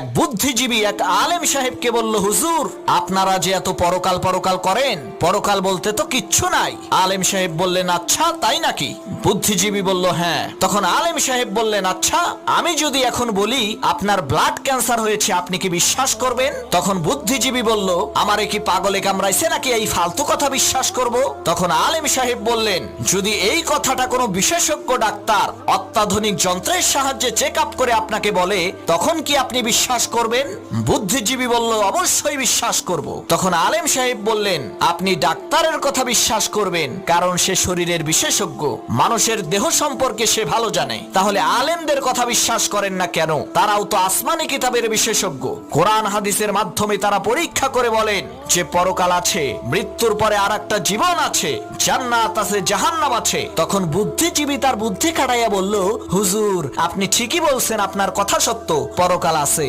এক বুদ্ধিজীবী এক আলেম সাহেবকে বলল, হুজুর আপনারা যে এত পরকাল পরকাল করেন, পরকাল বলতে তো কিচ্ছু নাই। আলেম সাহেব বললেন, আচ্ছা তাই নাকি? বুদ্ধিজীবী বলল, হ্যাঁ। তখন আলেম সাহেব বললেন, আচ্ছা আমি যদি এখন বলি আপনার ব্লাড ক্যান্সার হয়েছে, আপনি কি বিশ্বাস করবেন? তখন বুদ্ধিজীবী বলল, আমারে কি পাগলে কামড়াইছে নাকি এই ফালতু কথা বিশ্বাস করব? তখন আলেম সাহেব বললেন, যদি এই কথাটা কোনো বিশেষজ্ঞ ডাক্তার অত্যাধুনিক যন্ত্রের সাহায্যে চেক আপ করে আপনাকে বলে, তখন কি আপনি বিশ্বাস করবেন? বুদ্ধিজীবী বলল, অবশ্যই বিশ্বাস করব। তখন আলেম সাহেব বললেন, আপনি ডাক্তারের কথা বিশ্বাস করবেন কারণ সে শরীরের বিশেষজ্ঞ, মানুষের দেহ সম্পর্কে সে ভালো জানে। তাহলে আলেমদের কথা বিশ্বাস করেন না কেন? তারাও তো আসমানি কিতাবের বিশেষজ্ঞ। কোরআন হাদিসের মাধ্যমে তারা পরীক্ষা করে বলেন যে পরকাল আছে, মৃত্যুর পরে আর একটা জীবন আছে, জান্নাত আছে, জাহান্নাম আছে। তখন বুদ্ধিজীবী তার বুদ্ধি খাটাইয়া বলল, হুজুর আপনি ঠিকই বলছেন, আপনার কথা সত্য, পরকাল আছে।